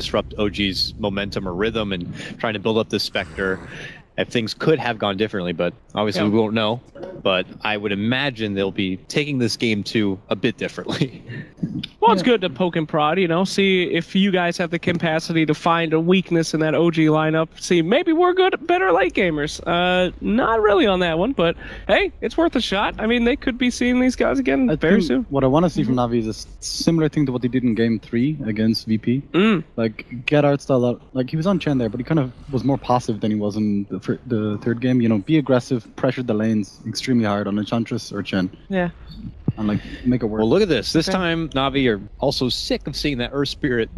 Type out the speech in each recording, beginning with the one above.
disrupt OG's momentum or rhythm and trying to build up this Spectre. If things could have gone differently, but obviously we won't know. But I would imagine they'll be taking this game to a bit differently. Well, it's good to poke and prod, you know, see if you guys have the capacity to find a weakness in that OG lineup. See, maybe we're better late gamers. Not really on that one, but hey, it's worth a shot. I mean, they could be seeing these guys again very soon. What I want to see from Navi is a similar thing to what they did in Game 3 against VP. Like, get art style out. Like, he was on Chen there, but he kind of was more passive than he was in the third game. You know, be aggressive, pressure the lanes extremely hard on Enchantress or Chen. Yeah. And like make it work. Well, look at this. This time, Navi are also sick of seeing that Earth Spirit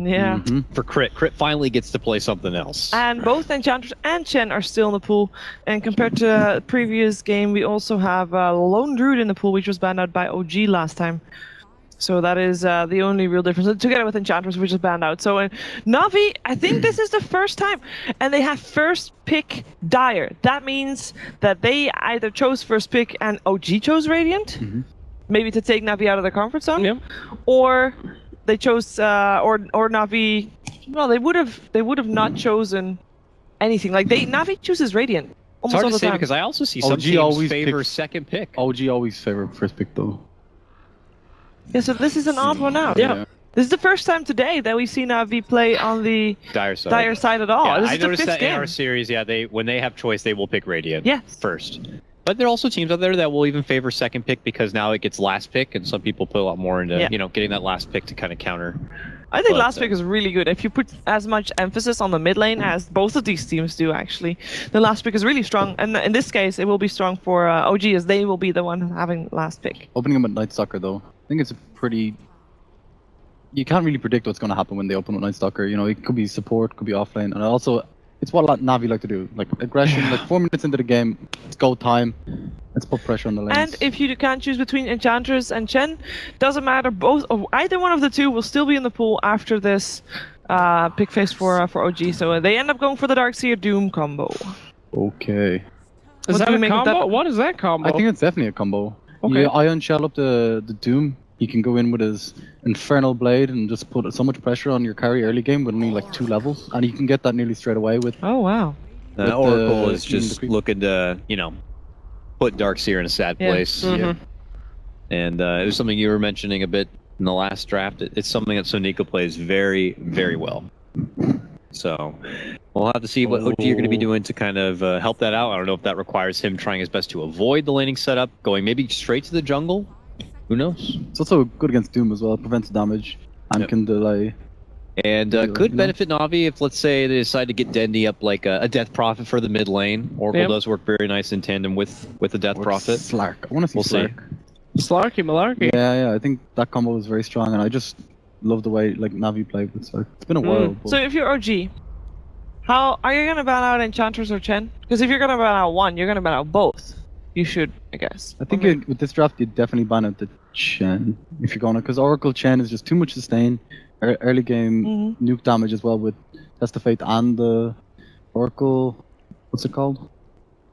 for Crit. Crit finally gets to play something else. And both Enchantress and Chen are still in the pool. And compared to the previous game, we also have Lone Druid in the pool, which was banned out by OG last time. So that is the only real difference, together with Enchantress, which is banned out. So Navi, I think this is the first time, and they have first pick Dire. That means that they either chose first pick and OG chose Radiant, maybe to take Navi out of their comfort zone, or they chose or Navi. Well, they would have not chosen anything. Like Navi chooses Radiant. It's hard to say because I also see some teams favor second pick. OG always favor first pick though. Yeah, so this is an odd one out. Yeah. This is the first time today that we've seen Navi play on the Dire side at all. Yeah, this I is the noticed fifth that game. in our series, when they have choice, they will pick Radiant first. But there are also teams out there that will even favor second pick because now it gets last pick, and some people put a lot more into getting that last pick to kind of counter. I think last pick is really good. If you put as much emphasis on the mid lane as both of these teams do, actually, the last pick is really strong. And in this case, it will be strong for OG as they will be the one having last pick. Opening them at Night Stalker, though, I think it's a pretty... You can't really predict what's going to happen when they open with Night Stalker. You know, it could be support, could be offlane, and also it's what Navi like to do. Like aggression, like 4 minutes into the game, it's go time. Let's put pressure on the lanes. And if you can't choose between Enchantress and Chen, doesn't matter. Either one of the two will still be in the pool after this pick phase for OG. So they end up going for the Darkseer Doom combo. Okay. Is that a combo? What is that combo? I think it's definitely a combo. Okay. You Ion Shell up the Doom. He can go in with his Infernal Blade and just put so much pressure on your carry early game with only like 2 levels, and you can get that nearly straight away with. Oh wow! Oracle is just looking to put Darkseer in a sad place. And it was something you were mentioning a bit in the last draft. It's something that Sonika plays very, very well. So we'll have to see what OG are going to be doing to kind of help that out. I don't know if that requires him trying his best to avoid the laning setup, going maybe straight to the jungle. Who knows? It's also good against Doom as well. It prevents damage and can delay. And could benefit Navi if, let's say, they decide to get Dendi up like a Death Prophet for the mid lane. Oracle does work very nice in tandem with the Death Prophet. Slark. I want to see Slark. Slarky Malarkey. Yeah. I think that combo is very strong, and I just love the way Navi played with Slark. It's been a while. So if you're OG, how are you gonna ban out Enchantress or Chen? Because if you're gonna ban out one, you're gonna ban out both. You should, I guess. I think with this draft, you'd definitely ban out the Chen if you're gonna, because Oracle Chen is just too much sustain. Early game nuke damage as well with Test of Fate and the Oracle. What's it called?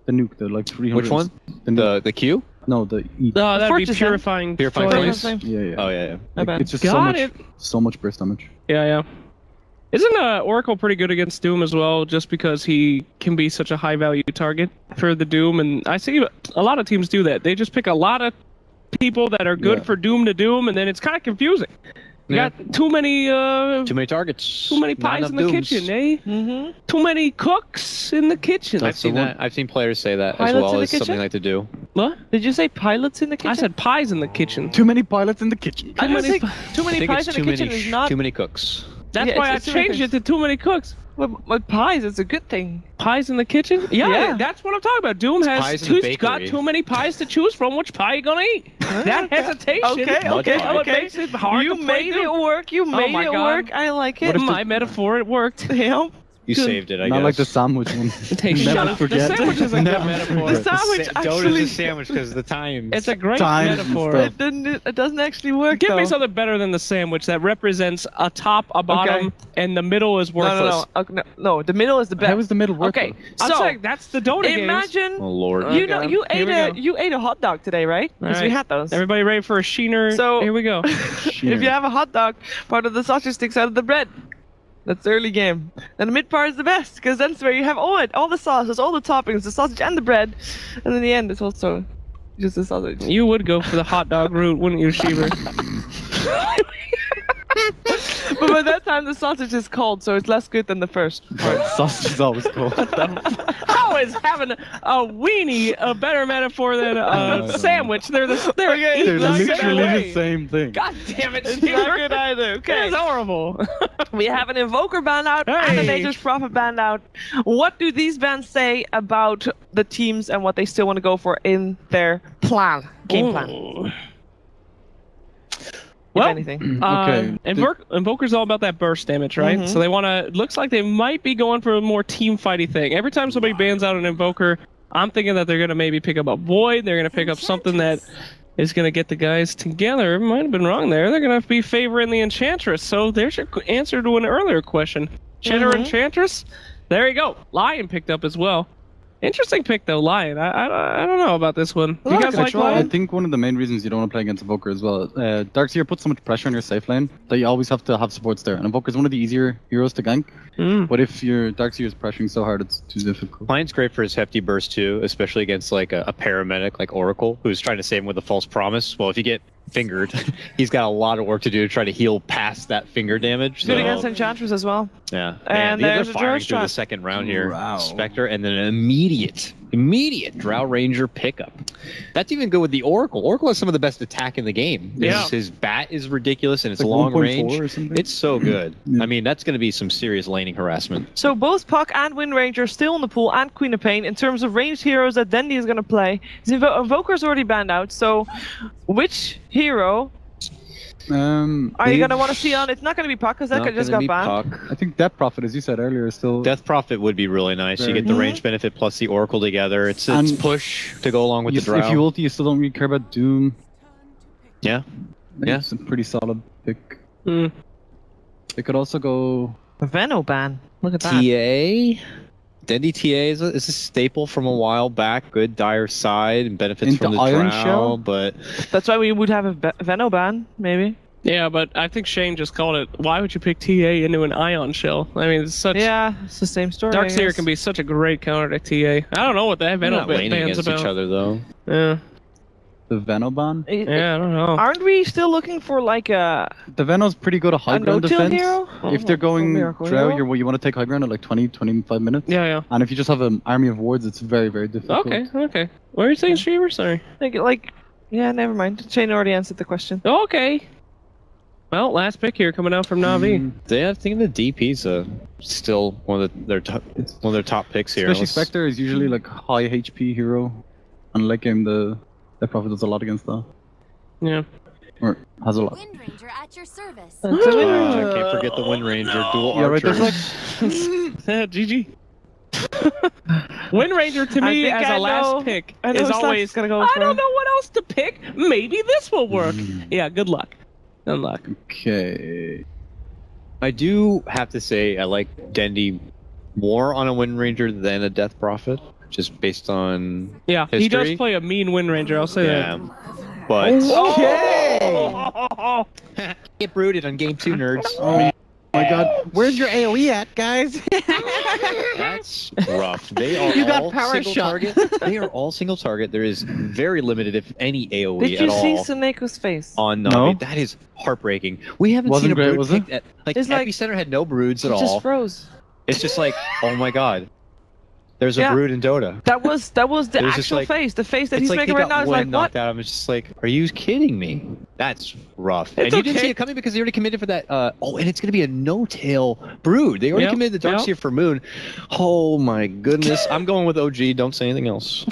The nuke, the like 300. Which one? The Q? No, the E. No, that'd be Purifying Flames. Yeah. Oh yeah. It's just so much burst damage. Yeah. Isn't Oracle pretty good against Doom as well, just because he can be such a high-value target for the Doom? And I see a lot of teams do that. They just pick a lot of people that are good for Doom to Doom, and then it's kind of confusing. You got too many targets. Too many pies in the kitchen, eh? Too many cooks in the kitchen. I've seen that. I've seen players say that as well as something they like to do. What? Did you say pilots in the kitchen? I said pies in the kitchen. Too many pilots in the kitchen. Too many pies in the kitchen is not... Too many cooks. That's why I changed it to too many cooks. But pies, it's a good thing. Pies in the kitchen? Yeah, that's what I'm talking about. Doom has got too many pies to choose from. Which pie you gonna eat? That hesitation. Okay. Makes it hard you to made it work. You made it work. I like it. What my metaphor? It worked. Yeah. You saved it, I guess. Not like the sandwich one. Never forget. The sandwich is a good metaphor. The sandwich actually... Dota's a sandwich because of the time. It's a great metaphor. It doesn't actually work, Give me something better than the sandwich that represents a top, a bottom, and the middle is worthless. No, the middle is the best. How is the middle worthless? Okay, so that's the Dota games. Imagine... Oh, Lord. You ate a hot dog today, right? Because we had those. Everybody ready for a sheener? So here we go. If you have a hot dog, part of the sausage sticks out of the bread. That's early game. And the mid part is the best, because that's where you have all the sauces, all the toppings, the sausage and the bread. And in the end, it's also just the sausage. You would go for the hot dog route, wouldn't you, Sheever? But by that time, the sausage is cold, so it's less good than the first part. Sausage is always cold. How is having a weenie a better metaphor than a sandwich? They're They're literally the same thing. God damn it, It's not Sheever. good either. Okay. It's horrible. We have an Invoker ban out and a Hey. Nature's Prophet ban out. What do these bans say about the teams and what they still want to go for in their game plan? Ooh. If Well, anything. Okay. Invoker's all about that burst damage, right? Mhm. So they want to. Looks like they might be going for a more team fighty thing. Every time somebody bans out an Invoker, I'm thinking that they're gonna maybe pick up a Void. They're gonna pick up something that is gonna get the guys together. Might have been wrong there. They're gonna be favoring the Enchantress. So there's your answer to an earlier question. Cheddar Enchantress. There you go. Lion picked up as well. Interesting pick though, Lion. I don't know about this one. You guys like Actually, I Lion? think one of the main reasons you don't want to play against Invoker as well, Darkseer puts so much pressure on your safe lane that you always have to have supports there. And Invoker is one of the easier heroes to gank. But if your Darkseer is pressuring so hard, it's too difficult. Lion's great for his hefty burst too, especially against like a paramedic like Oracle, who's trying to save him with a false promise. Well, if you get fingered, he's got a lot of work to do to try to heal past that finger damage. Good So, against Enchantress as well. yeah, And they're there's a firing Drow through the strat. second round here. Drow. Spectre, and then an immediate Drow Ranger pickup. That's even good with the Oracle. Oracle has some of the best attack in the game. Yeah. His bat is ridiculous and it's Like long 1.4 range. or something. It's so good. Yeah. I mean, that's going to be some serious laning harassment. So both Puck and Wind Ranger still in the pool, and Queen of Pain. In terms of ranged heroes that Dendi is going to play, his Invoker's already banned out. So which hero are you going to want to see on? It's not going to be Puck, because that Not just gonna got be banned. Puck. I think Death Prophet, as you said earlier, is still... Death Prophet would be really nice. You get the range benefit plus the Oracle together. It's And push to go along with you, the Drow. if you ulti, you still don't really care about Doom. Yeah. I think Yeah. It's a pretty solid pick. Mm. They could also go... Veno ban. Look at that. TA? Dendi TA is a staple from a while back. Good dire side and benefits Into from the Iron Drow, Shell? but That's why we would have a Veno ban, maybe. Yeah, but I think Shane just called it. Why would you pick TA into an Ion Shell? I mean, it's such. Yeah, it's the same story. I Darkseer guess. can be such a great counter to TA. I don't know what that they're Venom not laning band's against about. each other though. Yeah, The Venoban. yeah, I don't know. Aren't we still looking for like a The Veno's pretty good at high ground no-till defense. hero? If they're going Miracle Drow, hero? you want to take high ground at like 20-25 minutes. Yeah, And if you just have an army of wards, it's very, very difficult. yeah. Okay. What are you saying, Streamer? Sorry. Yeah, never mind. Shane already answered the question. Okay. Well, last pick here coming out from Na'Vi. I think the DP's still one of their top picks here. Especially Let's- Spectre is usually like high HP hero, and late game the Prophet does a lot against that, Yeah. or has a lot. Wind Ranger at your service. Can't forget the Wind Ranger dual Yeah, right. There's archers. like GG. Wind Ranger to I me think as I a last know- pick I know is Seth's always gonna go I for. don't know what else to pick. Maybe this will work. Yeah, good luck. Good luck. okay. I do have to say I like Dendi more on a Wind Ranger than a Death Prophet, just based on Yeah, he does history. play a mean Wind Ranger. I'll say Yeah, that. but Oh! get brooded on game 2, nerds. Oh my God, where's your AOE at, guys? That's rough. They are You got all power single shot. target. They are all single target. There is very limited, if any, AOE Did at you see all Suneko's face? on Na'Vi. No. That is heartbreaking. We haven't Wasn't seen a great, brood was it? picked at like It's like- Epicenter had no broods at It all. just froze. It's just like, oh my god, there's a Yeah. brood in Dota. That was the It was just actual like- face. The face that It's he's like making he right got now is one like, what? knocked out. I'm just like, are you kidding me? That's rough. And you didn't okay. see it coming because they already committed for that. Oh, and it's going to be a no-tail brood. They already Yep, committed the Darkseer for Moon. Oh my goodness. I'm going with OG. Don't say anything else.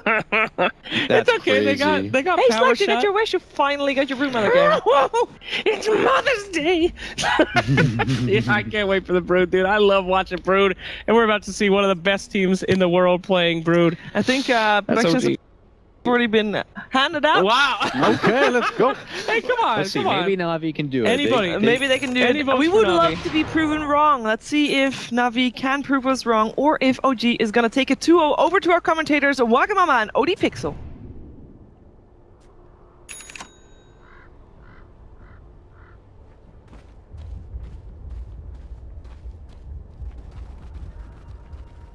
It's okay. crazy. They got Hey, power Slack, you got shot. your wish. You finally got your broom out again. Whoa! It's Mother's Day. Yeah, I can't wait for the Brood, dude. I love watching Brood, and we're about to see one of the best teams in the world playing Brood. I think That's productions have OG. already been handed out. Wow. Okay, let's go. Hey, come on. Let's see. Come on. Maybe Na'Vi can do it. Anybody. Maybe they can do Any it. votes We for would Na'Vi? love to be proven wrong. Let's see if Na'Vi can prove us wrong, or if OG is going to take it 2-0 over to our commentators, Wagamama and OD Pixel.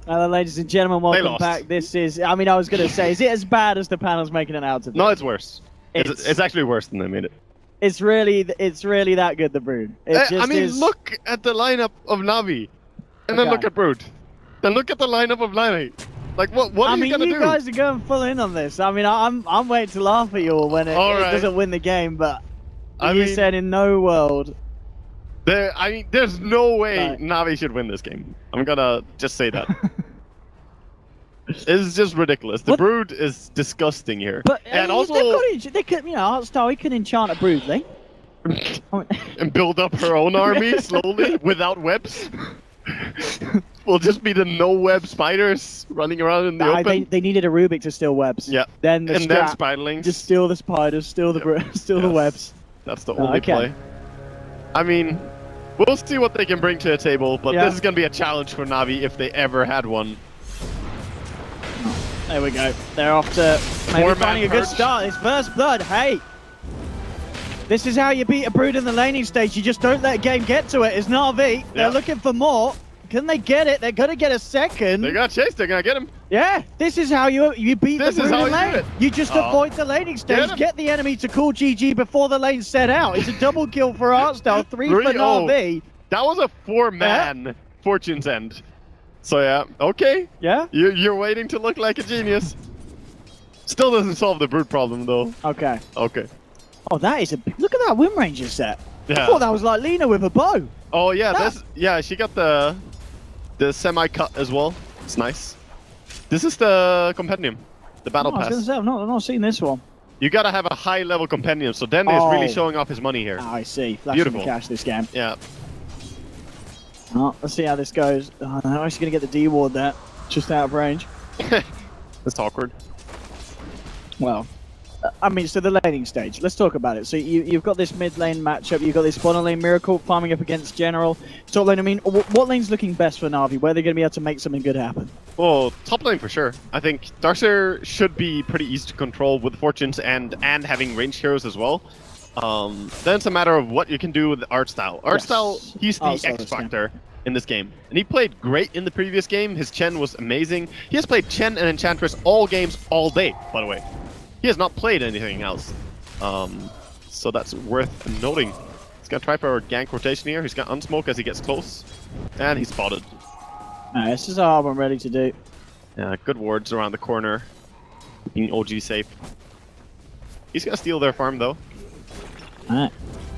Ladies and gentlemen, welcome lost. back. This is, I mean, I was going to say, is it as bad as the panel's making it out to be? No, it's worse. It's actually worse than they made it. It's really that good, the Brood. It just I mean, is... look at the lineup of Navi, and then look at Brood. Then look at the lineup of Nani. Like, what are you gonna do? You guys are going full in on this. I mean, I'm waiting to laugh at you all when it doesn't win the game, but you said in no world. There's no way Navi should win this game. I'm gonna just say that. It's just ridiculous. The Brood is disgusting here. But and also, they could, you know, Artstar, he could enchant a Brood, eh? and build up her own army slowly without webs. Will just be the no-web spiders running around in the open. They needed a Rubik to steal webs. Yeah. Then then spiderlings. Just steal the spiders, steal the the webs. That's the only play. I mean, we'll see what they can bring to the table, but this is going to be a challenge for Navi if they ever had one. There we go. They're off to maybe finding a good start. It's first blood. Hey! This is how you beat a Brood in the laning stage. You just don't let a game get to it. It's Navi. They're looking for more. Can they get it? They're going to get a second. They got chased. They're going to get him. Yeah, this is how you beat the Brood in lane. You just avoid the laning stage, get the enemy to call GG before the lane set out. It's a double kill for Artstyle, 3 for Navi. That was a 4-man Fortune's End. So yeah, okay. Yeah? You're waiting to look like a genius. Still doesn't solve the Brood problem though. Okay. Okay. Oh, that is a... Look at that Wind Ranger set. Yeah. I thought that was like Lena with a bow. Oh yeah, she got the semi-cut as well. It's nice. This is the compendium, the battle pass. I was gonna say, I've not seen this one. You gotta have a high-level compendium, so Den is really showing off his money here. I see. Flashing the cash this game. Yeah. Oh, let's see how this goes. Oh, no, she's gonna get the D ward there, just out of range. That's awkward. Well, I mean, so the laning stage. Let's talk about it. So you've got this mid lane matchup. You've got this bottom lane Miracle farming up against General. Top lane. I mean, what lane's looking best for Na'Vi? Where are they going to be able to make something good happen? Well, top lane for sure. I think Darkseer should be pretty easy to control with Fortunes and having ranged heroes as well. Then it's a matter of what you can do with Artstyle. Artstyle, he's the X factor in this game, and he played great in the previous game. His Chen was amazing. He has played Chen and Enchantress all games, all day, by the way. He has not played anything else, so that's worth noting. He's gonna try for a gank rotation here. He's gonna unsmoke as he gets close, and he's spotted. Alright, this is all I'm ready to do. Yeah, good wards around the corner, keeping OG safe. He's gonna steal their farm though. Alright,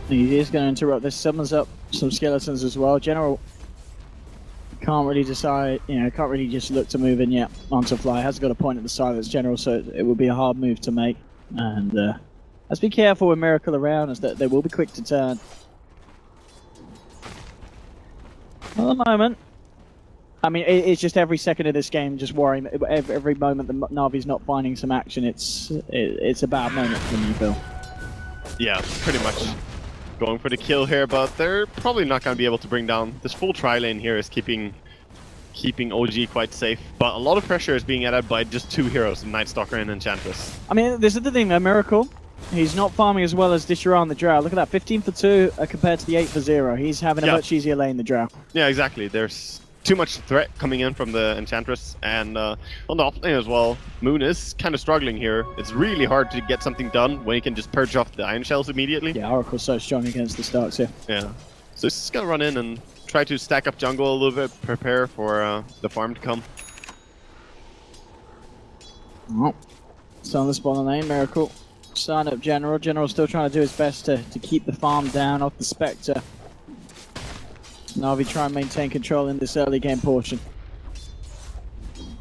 he is gonna interrupt this. Summons up some skeletons as well. General can't really decide, can't really just look to move in yet onto fly. Has got a point at the side that's General, so it would be a hard move to make. And let's be careful with Miracle around, as that they will be quick to turn. At the moment, I mean, it's just every second of this game just worrying. Every moment that Na'Vi's not finding some action, it's a bad moment for me, Phil. Yeah, pretty much. Going for the kill here, but they're probably not going to be able to bring down. This full tri-lane here is keeping OG quite safe, but a lot of pressure is being added by just 2 heroes, Night Stalker and Enchantress. I mean, this is the thing though, Miracle. He's not farming as well as Disharan the Drow. Look at that, 15 for 2 compared to the 8 for 0. He's having a much easier lane, the Drow. Yeah, exactly. There's too much threat coming in from the Enchantress, and on the offlane as well, Moon is kind of struggling here. It's really hard to get something done when you can just purge off the Iron Shells immediately. Yeah, Oracle's so strong against the Starks here. Yeah. So he's just gonna run in and try to stack up jungle a little bit, prepare for the farm to come. Oh. So on the spawn lane, Miracle. Sign up General. General's still trying to do his best to keep the farm down off the Spectre. Na'Vi try and maintain control in this early game portion.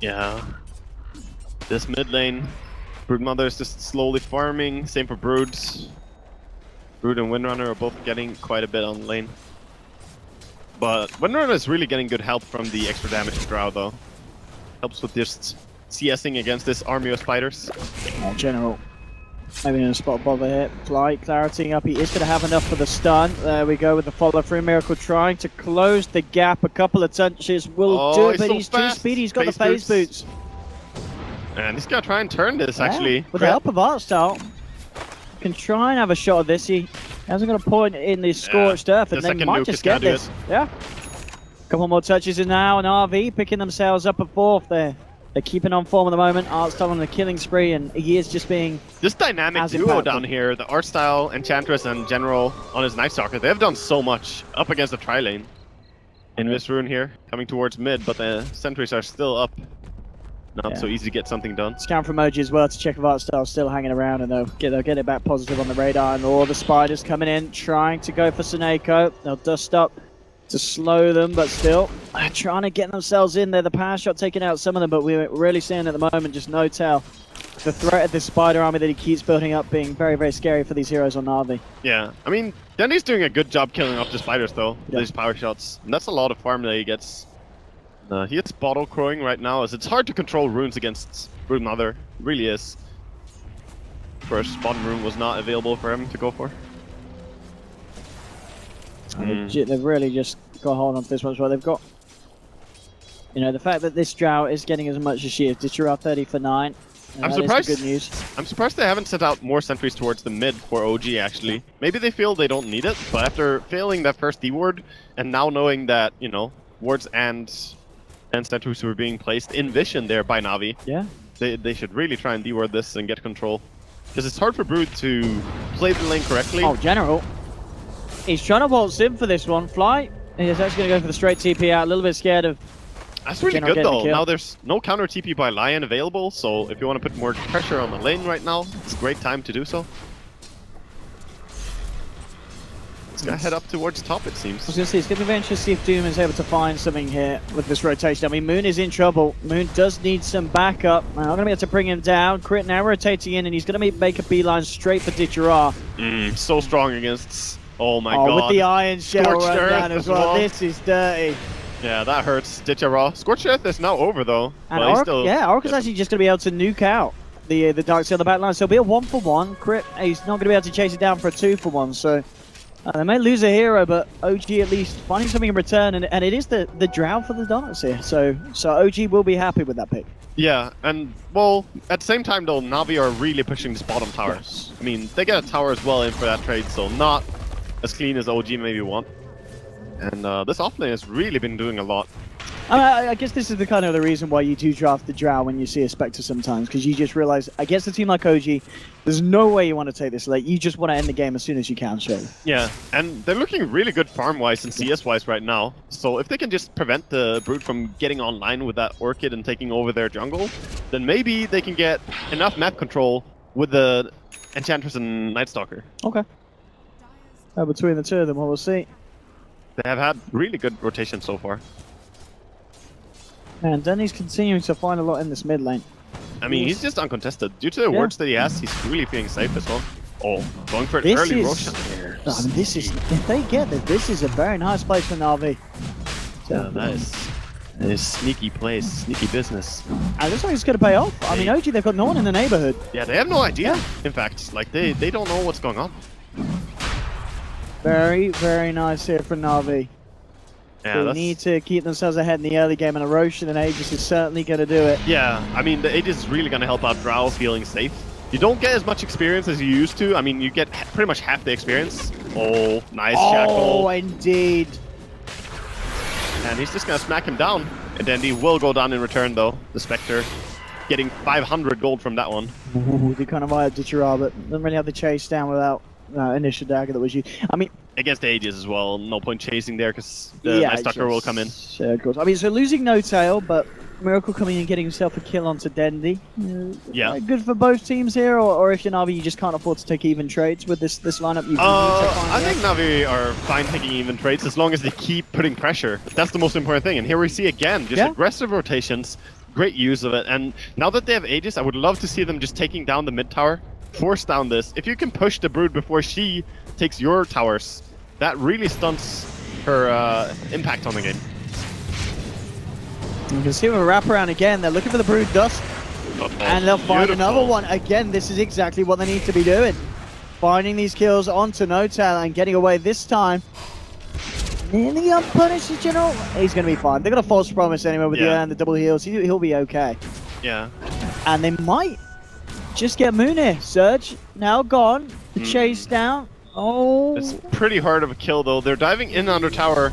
Yeah. This mid lane, Broodmother is just slowly farming. Same for Broods. Brood and Windrunner are both getting quite a bit on lane. But Windrunner is really getting good help from the extra damage to Drow though. Helps with just CSing against this army of spiders. Oh, General. Maybe in a spot bother here. Fly, clarity up. He is going to have enough for the stun. There we go with the follow through. Miracle trying to close the gap. A couple of touches will do it, but he's too speedy. He's got the phase boots. And he's going to try and turn this actually. With the help of Artstyle. Can try and have a shot of this. He hasn't got a point in the scorched earth, and then he might just get this. Yeah. Couple more touches in now, and RV picking themselves up at 4th there. They're keeping on form at the moment. Artstyle on a killing spree, and he is just being this dynamic duo down here, the Artstyle, Enchantress, and General on his Night Stalker, they've done so much up against the tri-lane. In this rune here, coming towards mid, but the sentries are still up. Not so easy to get something done. Scan from OG as well to check if Artstyle's still hanging around, and they'll get it back positive on the radar. And all the spiders coming in, trying to go for Seneko. They'll dust up to slow them, but still trying to get themselves in there. The power shot taking out some of them, but we're really seeing at the moment just no tell. The threat of this spider army that he keeps building up being very, very scary for these heroes on Na'Vi. Yeah, I mean, Dendy's doing a good job killing off the spiders though, with these power shots. And that's a lot of farm that he gets. He gets bottle crowing right now, as it's hard to control runes against Brood Mother. It really is. First bottom rune was not available for him to go for. They've really just got a hold on this one as well. They've got, you know, the fact that this Drow is getting as much as she is. Ditchera 30 for 9. I'm surprised. Good news. I'm surprised they haven't sent out more sentries towards the mid for OG actually. Maybe they feel they don't need it, but after failing that first D ward and now knowing that, you know, wards and sentries were being placed in vision there by Na'Vi, they should really try and D ward this and get control, because it's hard for Brood to play the lane correctly. Oh, General. He's trying to waltz in for this one. Fly. He's actually going to go for the straight TP out. A little bit scared of. That's really good though. Now there's no counter TP by Lion available, so if you want to put more pressure on the lane right now, it's a great time to do so. It's gonna head up towards top, it seems. I was going to say, it's going to be very interesting to see if Doom is able to find something here with this rotation. I mean, Moon is in trouble. Moon does need some backup. I'm going to be able to bring him down. Crit now rotating in, and he's going to make a beeline straight for Ditchera. So strong against. Oh my god. With the Iron Shell Scorched run down as well. This is dirty. Yeah, that hurts. Ditchera. Scorched Earth is now over though. And Oracle's actually just going to be able to nuke out the Dark Sea on the back line. So it'll be a 1-for-1. Crit, he's not going to be able to chase it down for a 2-for-1. So they may lose a hero, but OG at least finding something in return. And it is the Drow for the Donuts here. So OG will be happy with that pick. Yeah, and well, at the same time though, Na'Vi are really pushing this bottom tower. Yes. I mean, they get a tower as well in for that trade, so not as clean as OG maybe want. And this offlane has really been doing a lot. I guess this is the kind of the reason why you do draft the Drow when you see a Spectre sometimes, because you just realize, against a team like OG, there's no way you want to take this late. You just want to end the game as soon as you can, surely. Yeah, and they're looking really good farm-wise and CS-wise right now. So if they can just prevent the Brood from getting online with that Orchid and taking over their jungle, then maybe they can get enough map control with the Enchantress and Night Stalker. Okay. Between the two of them, we'll see. They have had really good rotation so far. And Denny's continuing to find a lot in this mid lane. I mean, he's just uncontested. Due to the wards that he has, he's really feeling safe as well. Oh, going for an early Roshan here. I mean, this is, if they get this, this is a very nice place for Na'Vi. Yeah, that is sneaky place, sneaky business. And looks like it's going to pay off. I mean, OG, they've got no one in the neighborhood. Yeah, they have no idea, in fact. Like, they don't know what's going on. Very, very nice here for Na'Vi. Yeah, they need to keep themselves ahead in the early game, and a Roshan and Aegis is certainly going to do it. Yeah, I mean, the Aegis is really going to help out Drow feeling safe. You don't get as much experience as you used to. I mean, you get pretty much half the experience. Oh, nice shackle. Oh, indeed. And he's just going to smack him down. And then he will go down in return, though. The Spectre getting 500 gold from that one. Ooh, they kind of eyed Ditchera, but doesn't really have the chase down without initial dagger that was used. I mean, against the Aegis as well, no point chasing there because the Night Stalker will come in. Of course. I mean, so losing No Tail, but Miracle coming and getting himself a kill onto Dendy. Yeah. Good for both teams here, or if you're Na'Vi, you just can't afford to take even trades with this lineup. I think Na'Vi are fine taking even trades as long as they keep putting pressure. That's the most important thing. And here we see again, just aggressive rotations, great use of it. And now that they have Aegis, I would love to see them just taking down the mid tower, force down this. If you can push the Brood before she takes your towers, that really stunts her impact on the game. You can see them wrap around again. They're looking for the Brood Dust. And they'll find another one. Again, this is exactly what they need to be doing. Finding these kills onto No Tail and getting away this time. Nearly unpunished, General. He's going to be fine. They've got a false promise anyway with the double heals. He'll be okay. Yeah. And they might just get Moon here. Surge, now gone. The chase down. Oh. It's pretty hard of a kill, though. They're diving in under tower.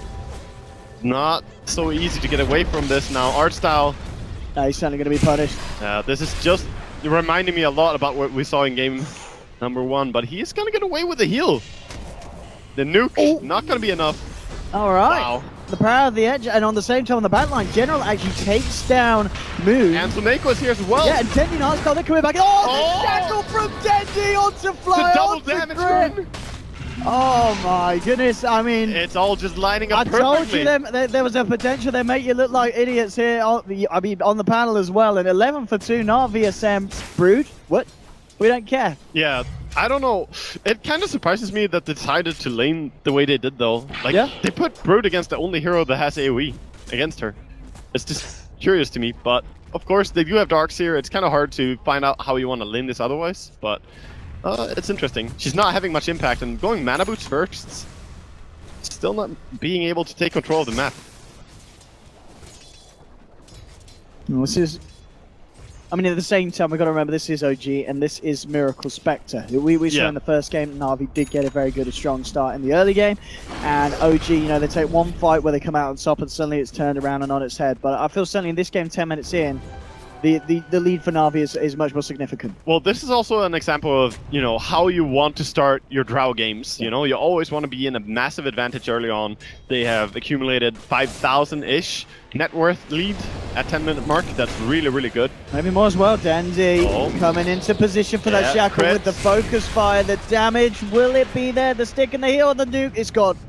Not so easy to get away from this now. Art style. He's certainly going to be punished. This is just reminding me a lot about what we saw in game number 1, but he's going to get away with the heal. The nuke, not going to be enough. All right. Wow. The power of the edge, and on the same time on the backline, General actually takes down Moon. And Suneko is here as well. Yeah, and Dendy and Artstar, they're coming back. Oh, the shackle from Dendy onto Fly, The double onto damage Grit. run. Oh my goodness, I mean... It's all just lining up I told perfectly. you there was a potential they make you look like idiots here. On the panel as well. And 11 for 2, not VSM. Brood? What? We don't care. Yeah, I don't know. It kind of surprises me that they decided to lane the way they did, though. Like, they put Brood against the only hero that has AoE against her. It's just curious to me, but of course they do have Darkseer. It's kind of hard to find out how you want to lane this otherwise, but it's interesting. She's not having much impact, and going mana boots first, still not being able to take control of the map. This is... I mean, at the same time, we've got to remember this is OG and this is Miracle Spectre. We saw in the first game, Na'Vi did get a very good, strong start in the early game. And OG, you know, they take one fight where they come out on top and suddenly it's turned around and on its head. But I feel certainly in this game, 10 minutes in, the lead for Na'Vi is much more significant. Well, this is also an example of, you know, how you want to start your Drow games. You know, you always want to be in a massive advantage early on. They have accumulated 5,000-ish net worth lead at 10-minute mark. That's really, really good. Maybe more as well. Dandy coming into position for that shackle with the focus fire. The damage, will it be there? The stick and the heel, the nuke, it's gone.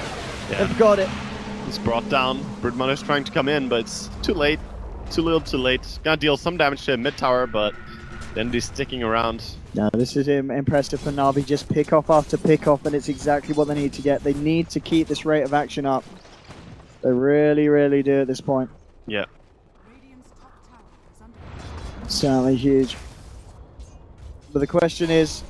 They've got it. It's brought down. Broodmother's trying to come in, but it's too late. Too little, too late. Gonna deal some damage to mid tower, but Dandy's sticking around. No, this is impressive for Na'Vi. Just pick off after pick off, and it's exactly what they need to get. They need to keep this rate of action up. They really, really do at this point. Yeah. Certainly huge. But the question is,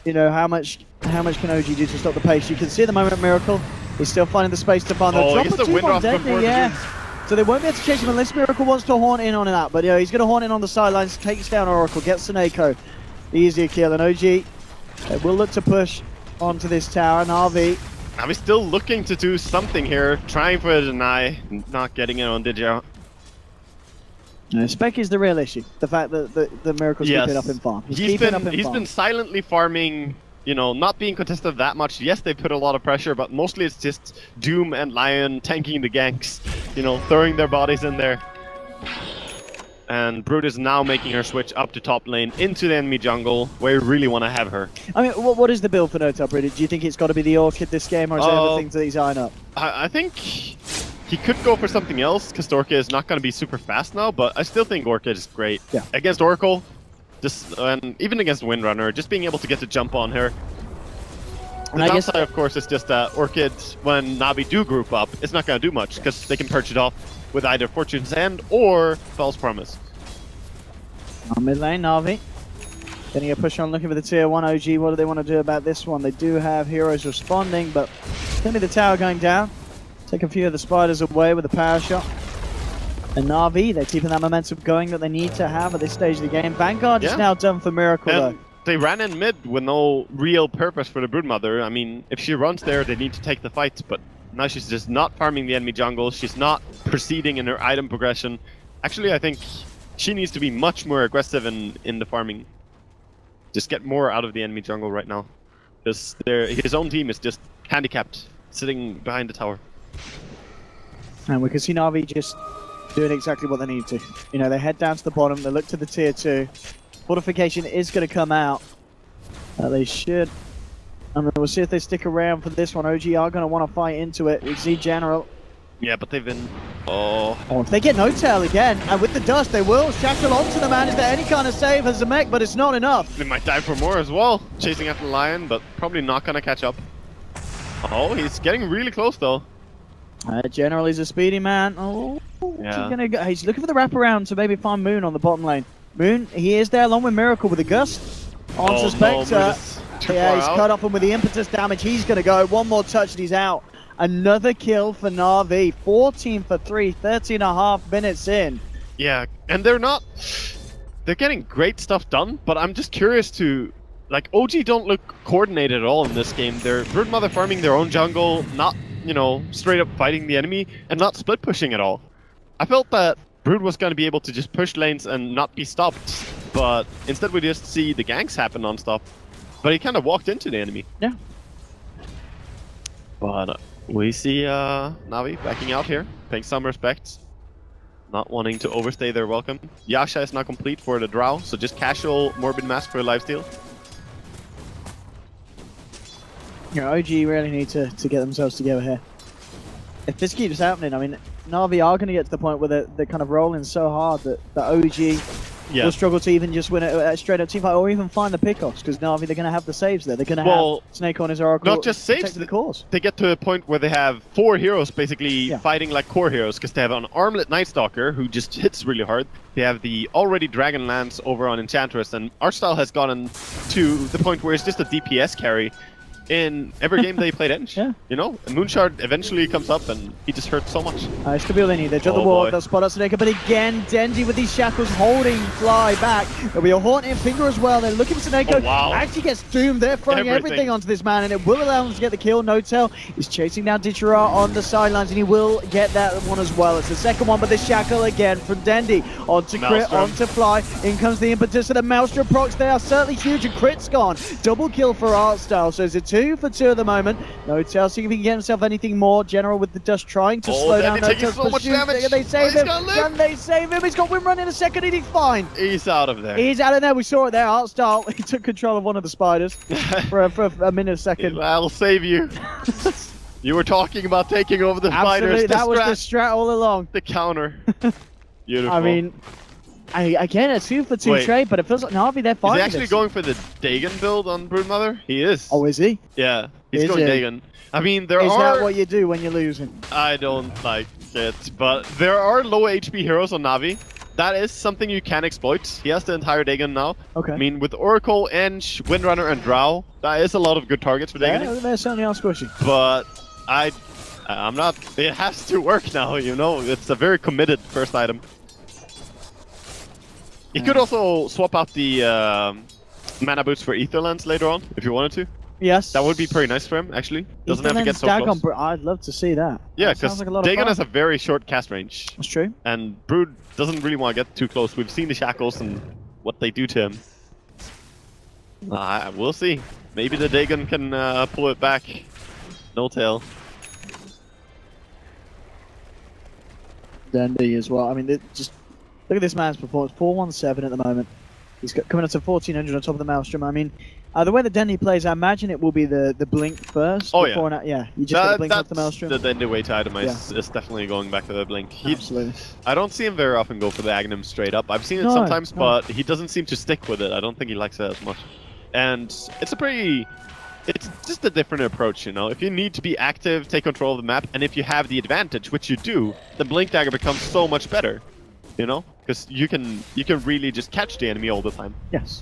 you know, how much can OG do to stop the pace? You can see at the moment Miracle is still finding the space to find the drop he's of the 2 winner on off Dendy, before So they won't be able to chase him unless Miracle wants to horn in on that. But you know, he's going to horn in on the sidelines, takes down Oracle, gets Suneko. The easier kill, and OG will look to push onto this tower. And RV. Navi's still looking to do something here, trying for a deny, not getting it on Digio. Spec is the real issue. The fact that the Miracle's keeping up in farm. He's been silently farming, you know, not being contested that much. Yes, they put a lot of pressure, but mostly it's just Doom and Lion tanking the ganks, you know, throwing their bodies in there. And Brood is now making her switch up to top lane into the enemy jungle, where you really want to have her. I mean, what is the build for No Top, Brood? Do you think it's got to be the Orchid this game, or is there other things that he's eyeing up? I think he could go for something else, because Orchid is not going to be super fast now, but I still think Orchid is great. Yeah. Against Oracle, and even against Windrunner, just being able to get the jump on her. And the I guess downside, of course, is just that Orchid, when Navi do group up, it's not going to do much, because they can purge it off with either Fortune's End or False Promise. On mid lane, Na'Vi. Getting a push on, looking for the tier 1 OG. What do they want to do about this one? They do have heroes responding, but certainly the tower going down. Take a few of the spiders away with a power shot. And Na'Vi, they're keeping that momentum going that they need to have at this stage of the game. Vanguard is now done for Miracle, though. They ran in mid with no real purpose for the Broodmother. I mean, if she runs there, they need to take the fight, but now she's just not farming the enemy jungle. She's not proceeding in her item progression. Actually, I think she needs to be much more aggressive in the farming. Just get more out of the enemy jungle right now. Because his own team is just handicapped, sitting behind the tower. And we can see Na'Vi just doing exactly what they need to. You know, they head down to the bottom, they look to the tier 2. Fortification is going to come out. They should. I mean, we'll see if they stick around for this one. OG are going to want to fight into it. We see General. Yeah, but they've been... If they get no tail again, and with the dust, they will shackle onto the man. Is there any kind of save as a mech? But it's not enough. They might die for more as well, chasing after the Lion, but probably not going to catch up. Oh, he's getting really close, though. General is a speedy man. Oh, yeah. He's looking for the wraparound to maybe find Moon on the bottom lane. Moon, he is there along with Miracle with a gust. On Spectre. Yeah, he's cut off, and with the impetus damage, he's going to go. One more touch and he's out. Another kill for Na'Vi. 14 for 3, 13.5 minutes in. Yeah, and they're getting great stuff done, but I'm just curious to... Like, OG don't look coordinated at all in this game. They're Broodmother farming their own jungle, not, you know, straight up fighting the enemy and not split pushing at all. I felt that Brood was going to be able to just push lanes and not be stopped, but instead we just see the ganks happen non-stop. But he kind of walked into the enemy. Yeah. But we see Navi backing out here, paying some respect, not wanting to overstay their welcome. Yasha is now complete for the Drow, so just casual Morbid Mask for a lifesteal. You know, OG really need to get themselves together here. If this keeps happening, I mean, Na'Vi are going to get to the point where they're kind of rolling so hard that the OG will struggle to even just win a straight up teamfight or even find the pickoffs, because Na'Vi, they're going to have the saves there. They're going to have Snake on his Oracle. Not just saves, the cause. They get to a point where they have 4 heroes basically fighting like core heroes, because they have an Armlet Night Stalker who just hits really hard. They have the already Dragonlance over on Enchantress, and Archstyle has gotten to the point where it's just a DPS carry in every game they played Eng. You know, and Moonshard eventually comes up and he just hurts so much. Stabili, they drop the wall, they'll spot out Snake, but again, Denji with these shackles holding Fly back. There'll be a Haunting Finger as well. They're looking for Snake. Actually gets doomed. They're throwing everything onto this man, and it will allow him to get the kill. Notel is chasing down Dichira on the sidelines, and he will get that one as well. It's the second one, but the shackle again from Dendi onto Crit, onto Fly. In comes the impetus of the Maelstrom procs. They are certainly huge, and Crit's gone. Double kill for Archstyle, so it's a 2 for 2 at the moment. Notel see if he can get himself anything more. General with the dust trying to slow down Notel's so much damage. Can they save him? Can they save him? He's got Windrun in a second and he's fine. He's out of there. He's out of there. We saw it there. Archstyle, he took control of one of the spiders for a minute, a second. I'll save you. You were talking about taking over the spiders. That was the strat all along. The counter. Beautiful. I mean, again, a 2 for 2 trade, but it feels like Na'Vi, they're fighting. Is he actually going for the Dagon build on Broodmother? He is. Oh, is he? Yeah, he's going Dagon. I mean, Is that what you do when you're losing? I don't like it, but there are low HP heroes on Na'Vi. That is something you can exploit. He has the entire Dagon now. Okay. I mean, with Oracle, Eng, Windrunner, and Drow, that is a lot of good targets for Dagon. Yeah, they certainly are squishy. But I'm not. It has to work now, you know? It's a very committed first item. You could also swap out the mana boots for Aetherlands later on, if you wanted to. Yes. That would be pretty nice for him, actually. Doesn't have to get so close. I'd love to see that. Yeah, because Dagon has a very short cast range. That's true. And Brood doesn't really want to get too close. We've seen the shackles and what they do to him. We'll see. Maybe the Dagon can pull it back. No tail. Dandy as well. I mean, just look at this man's performance. 417 at the moment. He's coming up to 1400 on top of the Maelstrom. I mean, the way that Dendy plays, I imagine it will be the blink first. Oh, yeah, you just got to blink off the Maelstrom. The Dendy way to itemize is definitely going back to the blink. Absolutely. I don't see him very often go for the Aghanim straight up. I've seen it sometimes, but he doesn't seem to stick with it. I don't think he likes it as much. And it's just a different approach, you know? If you need to be active, take control of the map, and if you have the advantage, which you do, the blink dagger becomes so much better, you know? Because you can really just catch the enemy all the time. Yes.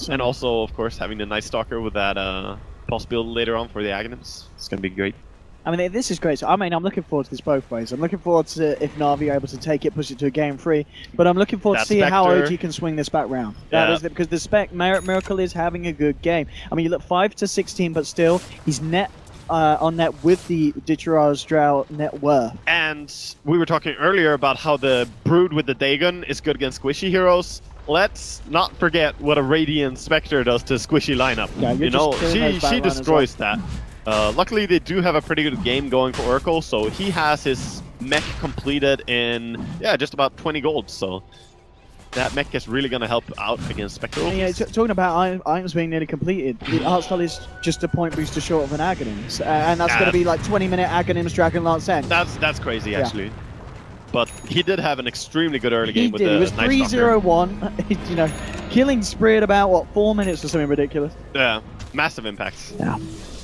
And also, of course, having the Night Stalker with that possibility later on for the Aghanims. It's going to be great. I mean, this is great. So, I mean, I'm looking forward to this both ways. I'm looking forward to if Na'Vi are able to take it, push it to a game 3. But I'm looking forward to see how OG can swing this back round. That is it, because the spec Miracle is having a good game. I mean, you look 5-16, but still, he's net on net with the Dichira's Drow net worth. And we were talking earlier about how the Brood with the Dagon is good against squishy heroes. Let's not forget what a Radiant Spectre does to a squishy lineup. Yeah, you know, she destroys that. Luckily, they do have a pretty good game going for Oracle, so he has his mech completed in, just about 20 gold, so that mech is really going to help out against Spectral. Yeah, talking about items being nearly completed, the Archstyle is just a point booster short of an Aghanim, and that's going to be like 20-minute Aghanims Dragonlance End. That's crazy, actually. But he did have an extremely good early game with the He was 3-0-1, you know, killing spree at about, what, 4 minutes or something ridiculous? Yeah, massive impacts. Yeah.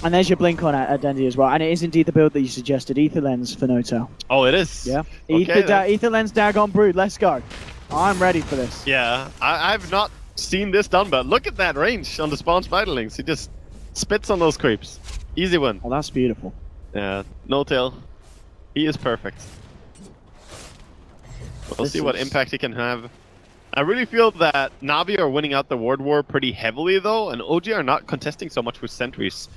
And there's your blink on Dendy as well. And it is indeed the build that you suggested, Ether Lens for Notel. Oh, it is? Yeah. Okay, Ether Lens Dagon Brood, let's go. I'm ready for this. Yeah, I've not seen this done, but look at that range on the spawn Spiderlings. He just spits on those creeps. Easy win. Oh, that's beautiful. Yeah, Notel. He is perfect. We'll see what impact he can have. I really feel that Na'Vi are winning out the Ward War pretty heavily, though, and OG are not contesting so much with sentries.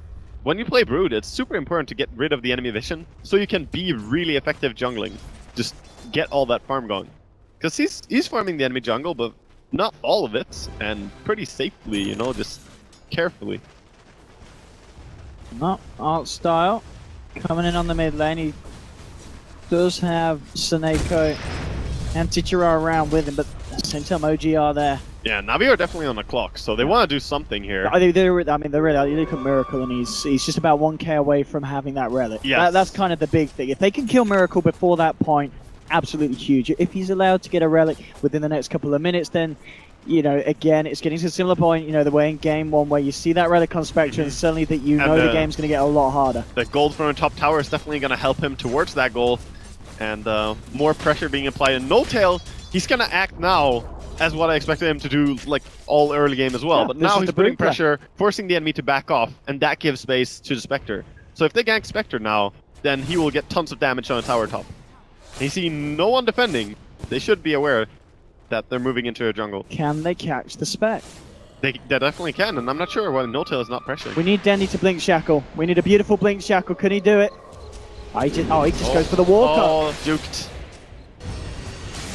when you play Brood, it's super important to get rid of the enemy vision so you can be really effective jungling. Just get all that farm going. Because he's farming the enemy jungle, but not all of it, and pretty safely, you know, just carefully. No, Art Style coming in on the mid lane. He does have Seneko and Tichira around with him, but at the same time, OG are there. Yeah, Navi are definitely on the clock, so they want to do something here. I mean, they're really. You look at Miracle, and he's just about 1k away from having that relic. Yes. That's kind of the big thing. If they can kill Miracle before that point, absolutely huge. If he's allowed to get a relic within the next couple of minutes, then, you know, again, it's getting to a similar point, you know, the way in game 1 where you see that relic on Spectre and suddenly that you know the game's going to get a lot harder. The gold from the top tower is definitely going to help him towards that goal, and more pressure being applied. And No Tail, he's going to act now as what I expected him to do, like, all early game as well. Yeah, but this now is he's the putting play. pressure, forcing the enemy to back off, and that gives space to the Spectre. So if they gank Spectre now, then he will get tons of damage on the tower top. They see no one defending. They should be aware that they're moving into a jungle. Can they catch the Spec? They definitely can, and I'm not sure why No Tail is not pressuring. We need Dendy to blink Shackle. We need a beautiful blink Shackle. Can he do it? He just goes for the walk up. Oh, duked.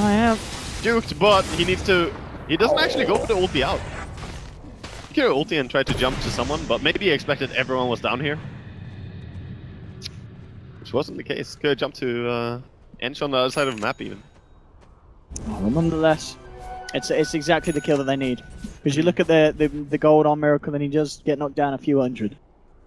I am. Duked, but he needs to... He doesn't actually go for the ulti out. He could have ulti and tried to jump to someone, but maybe he expected everyone was down here. Which wasn't the case. Could have jumped to Ench on the other side of the map even. Oh, but nonetheless, it's exactly the kill that they need. Because you look at the gold on Miracle and he does get knocked down a few hundred.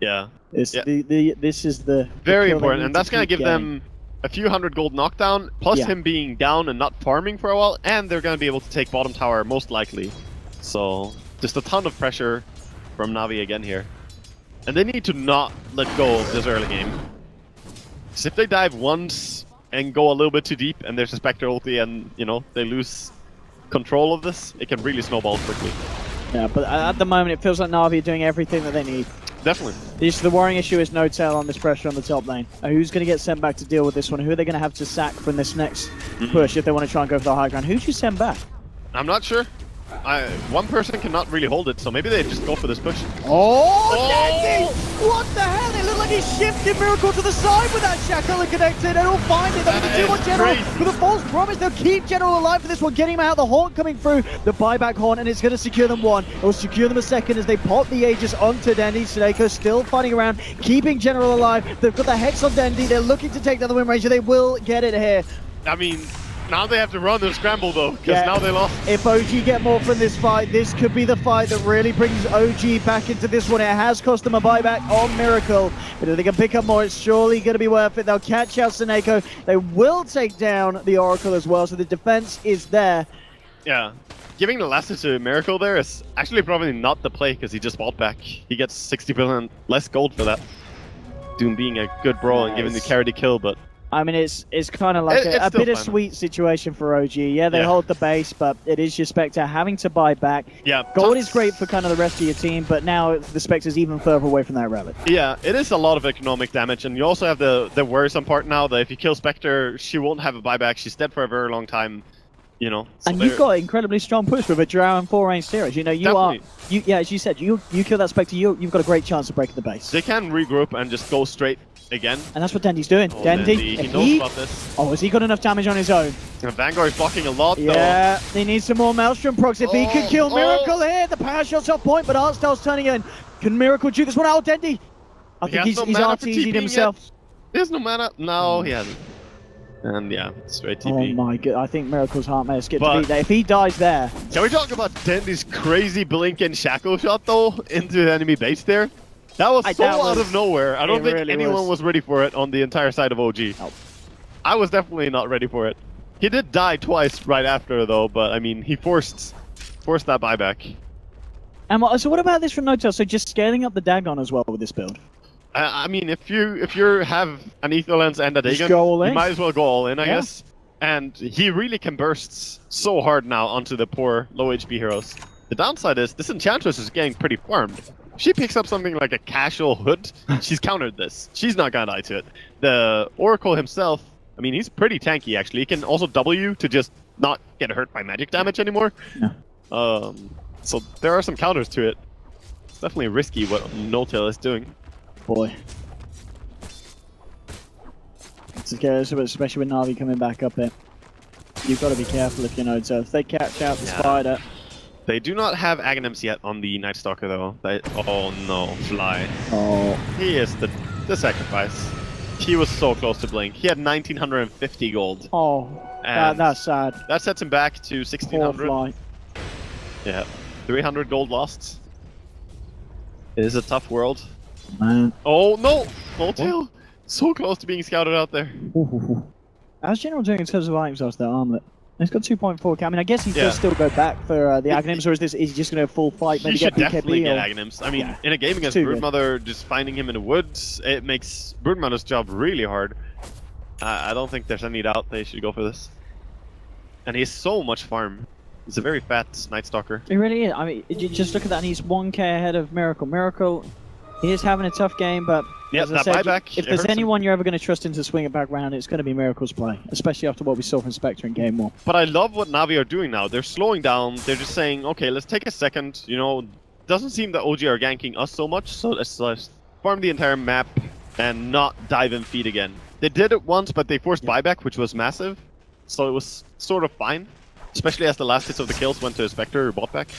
Yeah. This is the Very kill they important, need and that's to going to keep give them a few hundred gold knockdown, plus Yeah. him being down and not farming for a while, and they're going to be able to take bottom tower, most likely. So, just a ton of pressure from Navi again here. And they need to not let go of this early game. Because if they dive once and go a little bit too deep, and there's a Spectre ulti, and, you know, they lose control of this, it can really snowball quickly. Yeah, but at the moment it feels like Na'Vi are doing everything that they need. Definitely. The worrying issue is No Tail on this pressure on the top lane. Who's going to get sent back to deal with this one? Who are they going to have to sack from this next push if they want to try and go for the high ground? Who do you send back? I'm not sure. One person cannot really hold it, so maybe they just go for this push. Oh, Dandy! What the hell? It looked like he shifted Miracle to the side with that Shackle and connected. They'll find it. They're going to do what General with a false promise. They'll keep General alive for this one, getting him out. The Haunt coming through, the buyback Haunt, and it's going to secure them one. It will secure them a second as they pop the Aegis onto Dendy. Seneko still fighting around, keeping General alive. They've got the Hex on Dendy. They're looking to take down the win range. They will get it here. I mean, now they have to run and scramble though, because now they lost. If OG get more from this fight, this could be the fight that really brings OG back into this one. It has cost them a buyback on Miracle, but if they can pick up more, it's surely going to be worth it. They'll catch out Seneko. They will take down the Oracle as well, so the defense is there. Yeah. Giving the Lasser to Miracle there is actually probably not the play, because he just bought back. He gets 60% less gold for that. Doom being a good bro and giving the carry to kill, but... I mean, it's kind of like a bittersweet situation for OG. Yeah, they hold the base, but it is your Spectre having to buy back. Yeah, gold is great for kind of the rest of your team, but now the Spectre's even further away from that relic. Yeah, it is a lot of economic damage, and you also have the worrisome part now that if you kill Spectre, she won't have a buyback. She's dead for a very long time, you know. So and you've got an incredibly strong push with a Drow and 4-range series. You know, as you said, you kill that Spectre, you've got a great chance of breaking the base. They can regroup and just go straight again. And that's what Dendy's doing. Dendy, he knows about this. Oh, has he got enough damage on his own? And Vanguard is blocking a lot, though. Yeah, he needs some more Maelstrom procs. If he can kill Miracle here, the power shot's off point, but Artstyle's turning in. Can Miracle do this one out, Dendy? I think he's RTZ'd himself. He has no mana. No, he hasn't. And yeah, straight TP. Oh my god, I think Miracle's heart may have skipped a beat there. If he dies there... Can we talk about Dendy's crazy blink and shackle shot, though, into the enemy base there? That was out of nowhere. I don't think anyone was ready for it on the entire side of OG. Nope. I was definitely not ready for it. He did die twice right after, though, but I mean, he forced that buyback. And so what about this from No Tail? So just scaling up the Dagon as well with this build? I mean, if you have an Ether Lens and a Dagon, you might as well go all in, I guess. And he really can burst so hard now onto the poor low HP heroes. The downside is this Enchantress is getting pretty farmed. She picks up something like a casual hood, she's countered this. She's not gonna die to it. The Oracle himself, I mean, he's pretty tanky actually. He can also W to just not get hurt by magic damage anymore. Yeah. So there are some counters to it. It's definitely risky what No Tail is doing. boy. It's scary, especially with Na'Vi coming back up here. You've got to be careful if you know. So if they catch out the spider. They do not have Aghanims yet on the Night Stalker though. Oh no, Fly. Oh. He is the sacrifice. He was so close to blink. He had 1950 gold. Oh, that's sad. That sets him back to 1600. Poor Fly. Yeah, 300 gold lost. It is a tough world. Man. Oh no! Motail! So close to being scouted out there. How's General doing in terms of items after that armlet? He's got 2.4k. I mean, I guess he does still go back for the Aghanims, or is he just going to full fight? He should definitely get Aghanims. I mean, in a game against Too good. Broodmother, just finding him in the woods, it makes Broodmother's job really hard. I don't think there's any doubt they should go for this. And he's so much farm. He's a very fat Night Stalker. He really is. I mean, you just look at that, and he's 1k ahead of Miracle. Miracle, he is having a tough game, but as I said, buyback, if there's anyone you're ever going to trust in to swing it back round, it's going to be Miracle's play, especially after what we saw from Spectre in Game 1. But I love what Na'Vi are doing now. They're slowing down. They're just saying, okay, let's take a second. You know, doesn't seem that OG are ganking us so much, so let's farm the entire map and not dive in feed again. They did it once, but they forced buyback, which was massive. So it was sort of fine, especially as the last hits of the kills went to a Spectre or bot back.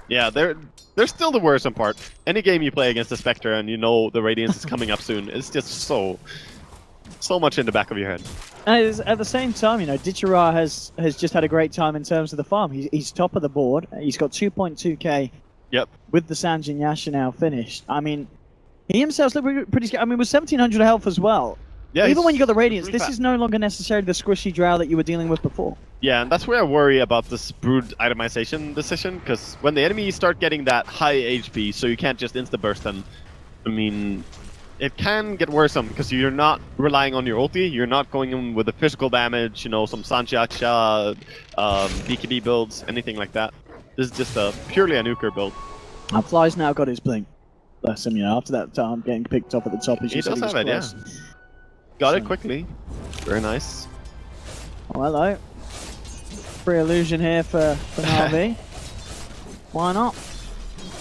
Yeah, they're still the worrisome part. Any game you play against a Spectre and you know the Radiance is coming up soon, it's just so much in the back of your head. And at the same time, you know, Dichira has just had a great time in terms of the farm. He's top of the board. He's got 2.2k. Yep. With the Sanjin Yasha now finished. I mean, he himself's looking pretty scared. I mean, with 1700 health as well. Yeah, even when you got the Radiance, really this fat. is no longer necessarily the squishy drow that you were dealing with before. Yeah, and that's where I worry about this Brood itemization decision, because when the enemies start getting that high HP, so you can't just insta-burst them, I mean, it can get worrisome, because you're not relying on your ulti, you're not going in with the physical damage, you know, some Sanjiaksha, BKB builds, anything like that. This is just purely a nuker build. And Fly's now got his blink. Bless him, you know, after that time getting picked up at the top, He does have it, yeah. Got it quickly. Very nice. Oh, hello. Free illusion here for Na'Vi. Why not?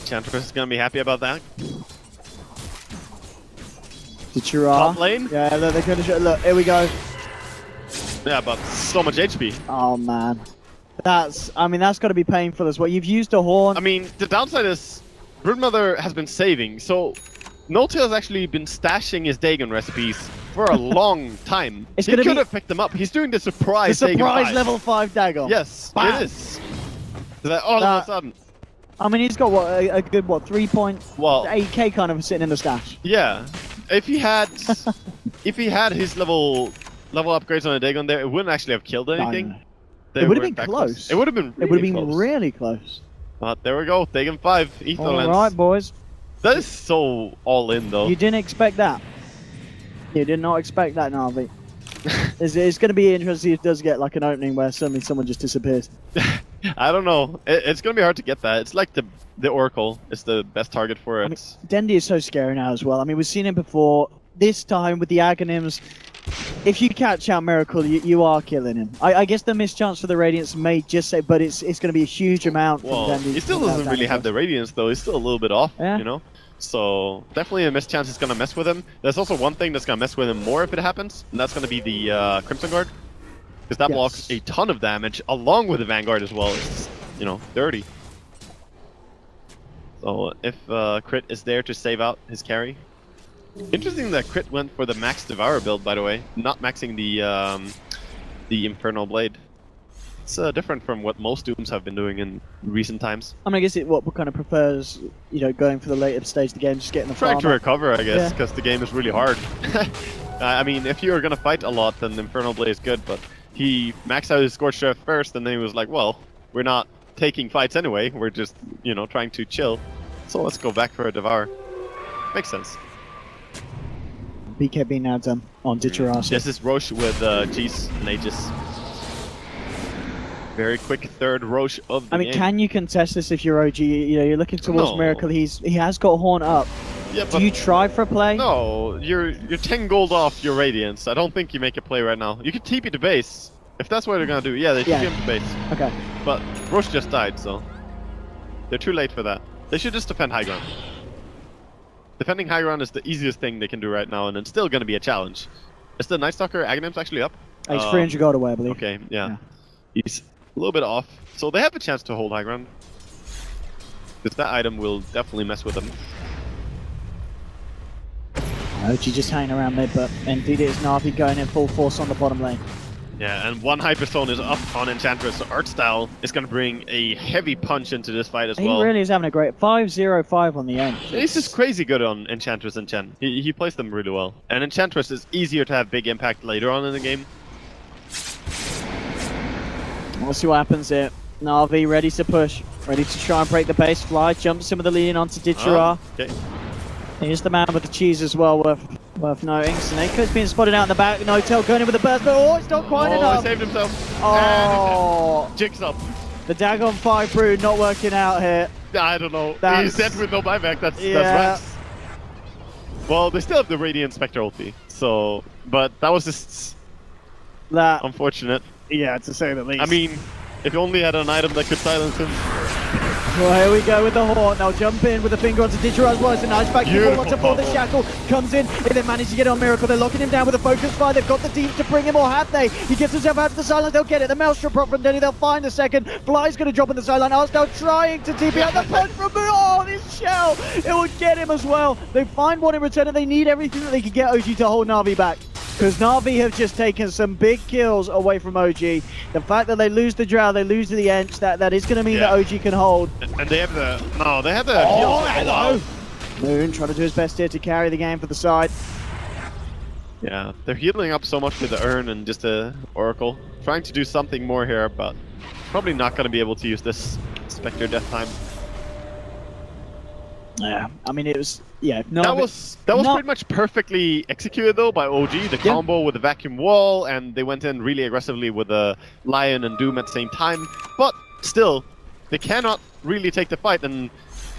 Chantress is gonna be happy about that. Dichira. Top lane? Yeah, look, they're gonna show. Look, here we go. Yeah, but so much HP. Oh man, I mean, that's got to be painful as well. You've used a horn. I mean, the downside is Broodmother has been saving, so Notail has actually been stashing his Dagon recipes for a long time. He could have picked them up. He's doing the surprise Dagon 5. level 5 Dagon. Yes, Bam. it is. So that all of a sudden. I mean, he's got what a good 3.8k kind of sitting in the stash. Yeah, if he had his level upgrades on a Dagon there, it wouldn't actually have killed anything. No. It would have been close. It would have been. It would have been really close. But there we go, Dagon 5, Ether All Lens. right, boys. That is so all in though. You didn't expect that. You did not expect that, Na'Vi. It's going to be interesting if it does get like an opening where suddenly someone just disappears. I don't know. It's going to be hard to get that. It's like the Oracle is the best target for it. I mean, Dendi is so scary now as well. I mean, we've seen him before. This time with the Aghanims, if you catch out Miracle, you are killing him. I guess the missed chance for the Radiance may just say, but it's going to be a huge amount from Dendi. He still doesn't really have the Radiance though. He's still a little bit off, Yeah. you know? So definitely a missed chance is going to mess with him. There's also one thing that's going to mess with him more if it happens, and that's going to be the Crimson Guard. Because that blocks a ton of damage, along with the Vanguard as well. It's, you know, dirty. So if Crit is there to save out his carry. Interesting that Crit went for the Max Devourer build, by the way. Not maxing the Infernal Blade. It's different from what most Dooms have been doing in recent times. I mean, I guess what kind of prefers, you know, going for the later stage of the game, just getting the farm Trying to up. recover, I guess, because the game is really hard. I mean, if you're gonna fight a lot, then Infernal Blade is good, but he maxed out his Scorched Earth first, and then he was like, well, we're not taking fights anyway, we're just, you know, trying to chill. So let's go back for a Devour. Makes sense. BKB now done on Dichira. This is Roche with Cheese and Aegis. Very quick third Roche of the game. Can you contest this if you're OG? You know, you're looking towards Miracle. He has got Horn up. Yeah, Do you try for a play? No, you're 10 gold off your Radiance. I don't think you make a play right now. You could TP to base. If that's what they're gonna do. Yeah, they TP him to base. Okay. But Roche just died, so they're too late for that. They should just defend high ground. Defending high ground is the easiest thing they can do right now, and it's still going to be a challenge. Is the Night Stalker Aghanims actually up? He's 300 gold away, I believe. Okay, yeah. He's a little bit off. So they have a chance to hold high ground. Because that item will definitely mess with them. OG just hanging around mid, but indeed it is Na'Vi going in full force on the bottom lane. Yeah, and one Hyperstone is up on Enchantress, so Artstyle is going to bring a heavy punch into this fight as well. He really is having a great 5-0-5 on the end. He's just crazy good on Enchantress and Chen. He plays them really well. And Enchantress is easier to have big impact later on in the game. We'll see what happens here. Na'Vi ready to push, ready to try and break the base. Fly jumps in with the lead onto Ditchera. Okay. Here's the man with the cheese as well, worth noting. Snake's being spotted out in the back. No-Tail going in with the burst, but it's not quite enough. He saved himself. Oh, Jigs up. The Dagon 5 Brood not working out here. I don't know. That's... He's dead with no buyback. That's yeah. Well, they still have the Radiant Spectre ulti. So, but that was just that unfortunate. Yeah, to say the least. I mean, if you only had an item that could silence him. Well, here we go with the Hawk. Now jump in with the finger onto Ditchera as well. It's a nice back kick onto for the Shackle. Comes in, and they manage to get on Miracle. They're locking him down with a focus fire. They've got the deep to bring him, or have they? He gets himself out to the sideline. They'll get it. The Maelstrom prop from Denny. They'll find a second. Fly's going to drop in the sideline. Arsenal trying to TP out the punch from oh, this shell. It would get him as well. They find one in return, and they need everything that they can get OG to hold Na'Vi back. Because Na'Vi have just taken some big kills away from OG. The fact that they lose the Drow, they lose the Ench, that is going to mean that OG can hold. And they have the... No, they have the heals. Hello! Moon trying to do his best here to carry the game for the side. Yeah, they're healing up so much with the Urn and just the Oracle. Trying to do something more here, but probably not going to be able to use this Spectre Death Time. Yeah, I mean, it was... Yeah, no, that was pretty much perfectly executed though by OG. The combo with the vacuum wall, and they went in really aggressively with the Lion and Doom at the same time. But still, they cannot really take the fight, and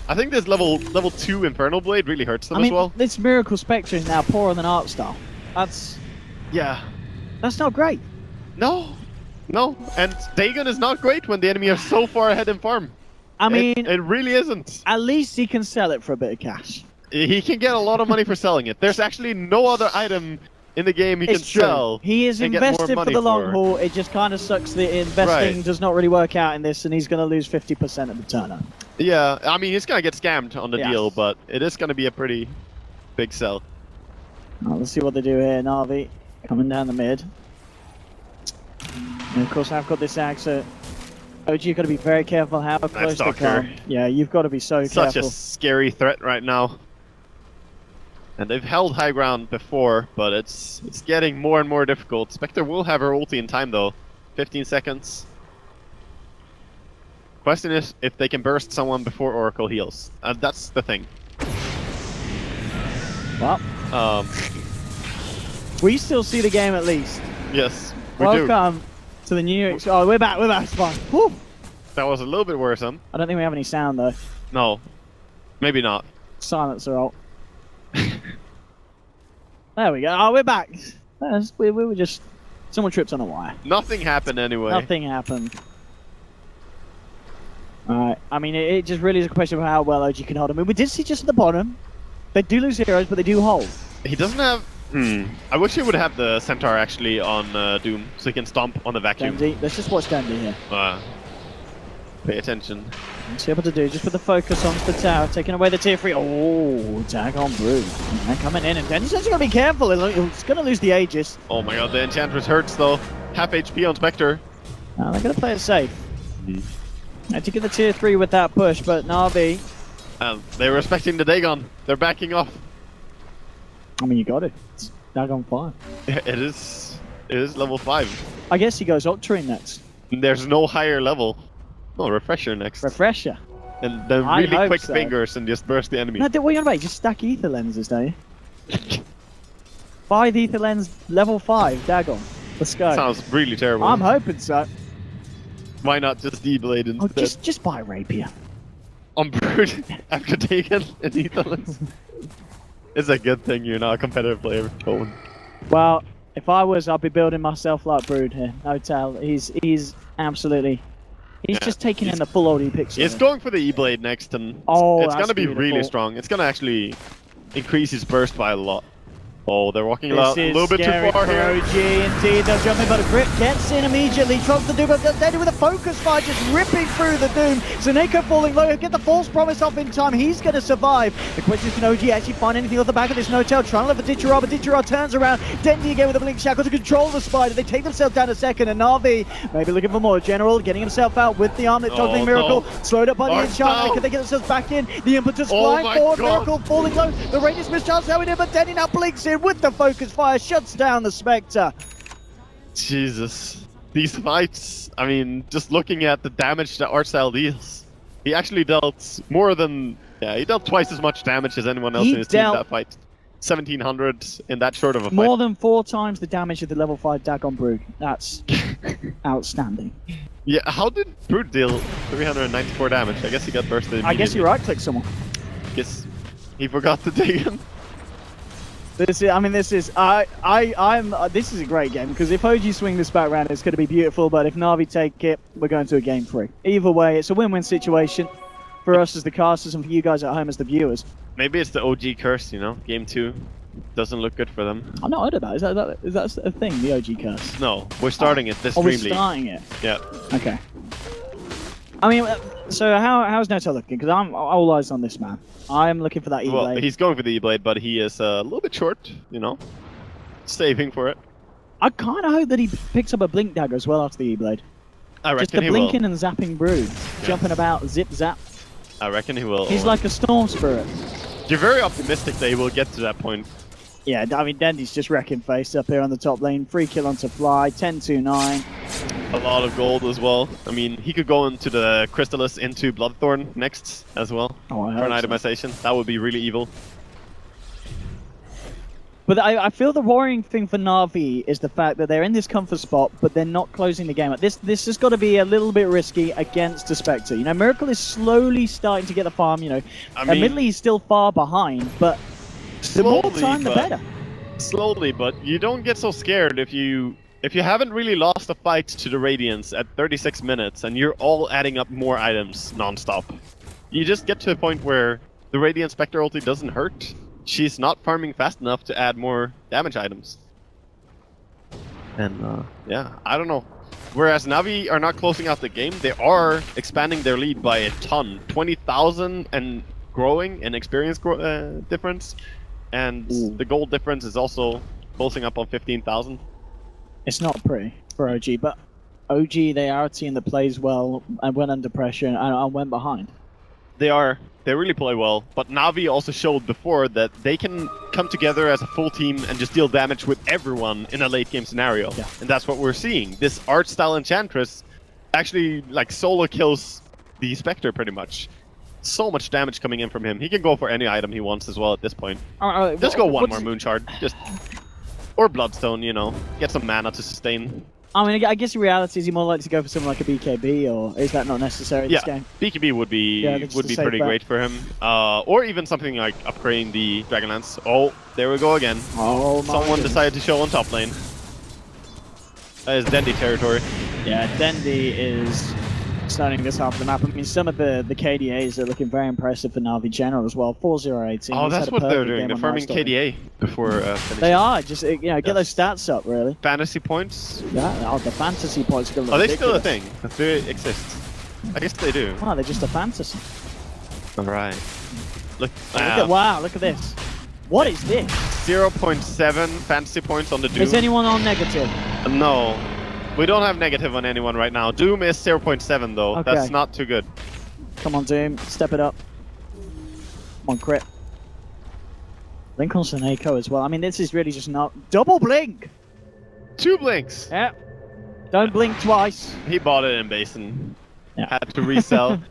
I think this level 2 Infernal Blade really hurts them as well. This Miracle Spectre is now poorer than Artstyle. That's not great. No, and Dagon is not great when the enemy are so far ahead in farm. I mean, it really isn't. At least he can sell it for a bit of cash. He can get a lot of money for selling it. There's actually no other item in the game he can sell. He is invested for the long haul. It just kind of sucks that investing does not really work out in this, and he's going to lose 50% of the turnover. Yeah, I mean, he's going to get scammed on the deal, but it is going to be a pretty big sell. Right, let's see what they do here. Na'Vi coming down the mid. And of course, I've got this Ag, so OG, you've got to be very careful how close they come. Yeah, you've got to be so careful. Such a scary threat right now. And they've held high ground before, but it's getting more and more difficult. Spectre will have her ulti in time though. 15 seconds. Question is if they can burst someone before Oracle heals. That's the thing. Well, we still see the game at least. Yes, we Welcome to the New York... Oh, we're back, it's fine. Whew. That was a little bit worrisome. I don't think we have any sound though. No, maybe not. Silencer ult. There we go. Oh, we're back. We were just... Someone tripped on a wire. Nothing happened anyway. Nothing happened. Alright. I mean, it just really is a question of how well OG can hold. I mean, we did see just at the bottom. They do lose heroes, but they do hold. He doesn't have... I wish he would have the Centaur actually on Doom, so he can stomp on the vacuum. Dandy. Let's just watch Dandy here. Pay attention. Let's see what to do. Just put the focus on the tower, taking away the tier 3. Oh, tag on Brood. And coming in, and Dandy's just got to be careful. He's going to lose the Aegis. Oh my god, the Enchantress hurts though. Half HP on Spectre. They're going to play it safe. I had to get the tier 3 with that push, but Na'Vi... They're respecting the Dagon. They're backing off. I mean, you got it. It's Dagon 5. Yeah, it is level 5. I guess he goes Octarine next. There's no higher level. Oh, Refresher next. Refresher. And then really quick fingers and just burst the enemy. No, what are you on about? Just stack ether lenses, don't you? 5 ether lens, level 5, Dagon. Let's go. Sounds really terrible. I'm hoping so. Why not just D-Blade instead? Oh, just buy Rapier. On Brood after taking an ether lens. It's a good thing you're not a competitive player, Cohen. Well, if I was, I'd be building myself like Brood here. No tell. He's absolutely He's just taking in the full OD picture. It's going for the E-Blade next, and it's going to be really strong. It's going to actually increase his burst by a lot. Oh, they're walking a little bit too far here. OG, indeed. They'll jump in, but a grip gets in immediately. Tries the Doom, but Dendy with a focus fire just ripping through the Doom. Zaneko falling low. He'll get the false promise off in time. He's going to survive. The question is, can OG actually find anything off the back of this no-tail? Trying to look for Ditcherard, but Ditcherard turns around. Dendy again with a blink shackle to control the spider. They take themselves down a second, and Na'Vi maybe looking for more. General getting himself out with the armlet toggling Miracle. Slowed up by the enchantment. Can they get themselves back in? The impetus flying forward. Miracle falling low. The radius mischance going in, but Dendy now blinks in with the focus fire, shuts down the Spectre. Jesus. These fights, I mean, just looking at the damage that Artstyle deals, he actually dealt more than, he dealt twice as much damage as anyone else in his team that fight. 1700 in that short of a fight. More than 4 times the damage of the level 5 Dagon Brood. That's outstanding. Yeah, how did Brood deal 394 damage? I guess he got bursted immediately. I guess you right-click someone. Guess he forgot to dig him. This is a great game, because if OG swing this back round, it's going to be beautiful, but if Na'Vi take it, we're going to a game 3. Either way, it's a win-win situation for us as the casters and for you guys at home as the viewers. Maybe it's the OG curse, you know? Game 2 doesn't look good for them. I've not heard of that. Is that a thing, the OG curse? No, we're starting it this DreamLeague. We're starting it? Yeah. Okay. I mean, so how's Natus looking? Because I'm all eyes on this man. I'm looking for that E-Blade. Well, he's going for the E-Blade, but he is a little bit short, you know? Saving for it. I kind of hope that he picks up a Blink Dagger as well after the E-Blade. I reckon Just the he blinking will. and zapping Brood. Jumping about, zip-zap. I reckon he will. He's like a Storm Spirit. You're very optimistic that he will get to that point. Yeah, I mean, Dendy's just wrecking face up here on the top lane. Free kill onto Fly, 10-2-9. A lot of gold as well. I mean, he could go into the Crystallis into Bloodthorn next as well for an itemization. That would be really evil. But I feel the worrying thing for Na'Vi is the fact that they're in this comfort spot, but they're not closing the game. This has got to be a little bit risky against the Spectre. You know, Miracle is slowly starting to get the farm, you know. Admittedly, he's still far behind, but the more time, the better. Slowly, but you don't get so scared if you haven't really lost a fight to the Radiance at 36 minutes and you're all adding up more items non-stop. You just get to a point where the Radiant Spectre ulti doesn't hurt. She's not farming fast enough to add more damage items. And yeah, I don't know. Whereas Na'Vi are not closing out the game, they are expanding their lead by a ton. 20,000 and growing in experience difference. And the gold difference is also closing up on 15,000. It's not pretty for OG, but OG, they are a team that plays well and went under pressure and went behind. They really play well, but Na'Vi also showed before that they can come together as a full team and just deal damage with everyone in a late game scenario. Yeah. And that's what we're seeing. This art style Enchantress actually like solo kills the Spectre pretty much. So much damage coming in from him. He can go for any item he wants as well at this point. Just go one more Moon Shard. Or Bloodstone, you know. Get some mana to sustain. I mean, I guess in reality, is he more likely to go for something like a BKB, or is that not necessary in this game? BKB would be pretty great for him. Or even something like upgrading the Dragonlance. Oh, there we go again. Oh, someone decided to show on top lane. That is Dendy territory. Yeah, Dendy is starting this half of the map. I mean, some of the KDAs are looking very impressive for Na'Vi General as well. 4-0-18. Oh, that's what they're doing. They're farming KDA before finishing. They are. Just, you know, get those stats up, really. Fantasy points? Yeah, the fantasy points are going to Are they still a thing? Do they exist? I guess they do. Oh, they're just a fantasy. Alright. Look at this. What is this? 0.7 fantasy points on the Doom. Is anyone on negative? No. We don't have negative on anyone right now. Doom is 0.7 though. Okay. That's not too good. Come on, Doom. Step it up. Come on, crit. Blink on Saneko as well. I mean, this is really just not... Double blink! 2 blinks! Yep. Don't blink twice. He bought it in Basin. Yeah. Had to resell.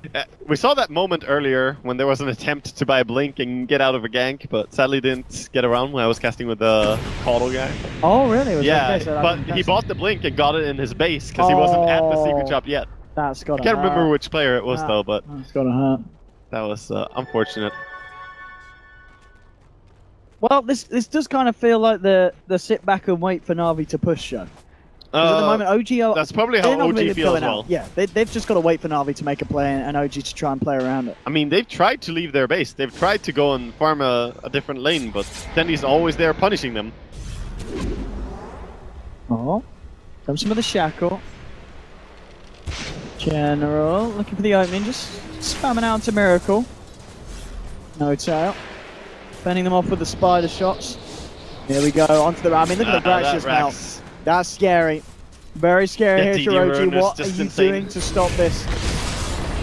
We saw that moment earlier when there was an attempt to buy a blink and get out of a gank, but sadly didn't get around when I was casting with the Caudal guy. Oh, really? But he bought the blink and got it in his base because he wasn't at the secret shop yet. That's gotta I can't remember which player it was though, but that's gotta hurt. That was unfortunate. Well, this does kind of feel like the sit back and wait for Na'Vi to push show. Because at the moment, OG are... That's probably how they're not OG really feels as going well. out. Yeah, they've just got to wait for Na'Vi to make a play and OG to try and play around it. I mean, they've tried to leave their base. They've tried to go and farm a different lane, but Dendy's always there punishing them. Oh, comes some of the shackle. General looking for the opening, just spamming out to Miracle. No tail. Fending them off with the spider shots. Here we go, onto the... I mean, look at the Gracious now. That's scary. Very scary here to OG. What are you doing to stop this?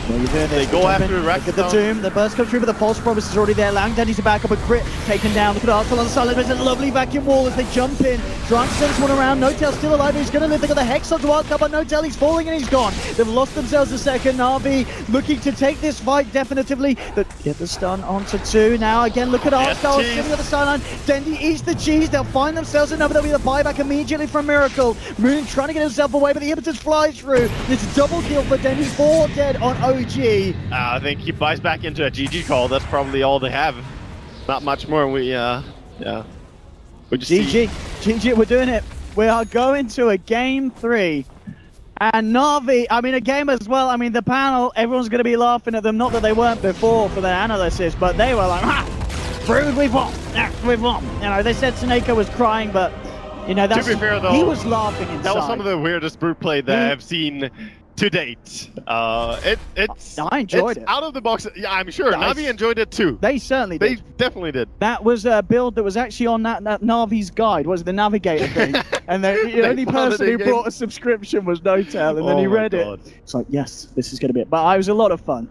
Well, you're doing this. They go after Rax. Look at the Doom. The burst comes through, but the false promise is already there. Allowing Denny to back up a crit. Taken down. Look at Arsenal on the side. There's a lovely vacuum wall as they jump in. Trying to send this one around. No-Tail still alive. He's going to live. They got the Hex onto Arsenal, but No-Tail, he's falling and he's gone. They've lost themselves a second. Na'Vi looking to take this fight definitively. But get the stun onto 2. Now again, look at Arsenal sitting on the sideline. Dendy eats the cheese. They'll find themselves another. There'll be the buyback immediately from Miracle. Moon trying to get himself away, but the impetus flies through. It's a double kill for Dendy. 4 dead on OG. I think he buys back into a GG call. That's probably all they have. Not much more. We yeah. We just GG, we're doing it. We are going to a game 3. And Na'Vi, I mean, a game as well. I mean, the panel, everyone's going to be laughing at them. Not that they weren't before for their analysis, but they were like, ha! Brood, we've won! We've won! You know, they said Seneko was crying, but, you know, that's... To be fair, though, he was laughing inside. That was some of the weirdest Brood play that I've seen to date. It's I enjoyed it. Out of the box. Yeah, I'm sure Nice. Na'Vi enjoyed it too. They certainly did. They definitely did. That was a build that was actually on that Na'Vi's guide, was it the Navigator thing? And the only person who brought a subscription was No-Tail, and then he read it. It's like, yes, this is going to be it. But it was a lot of fun.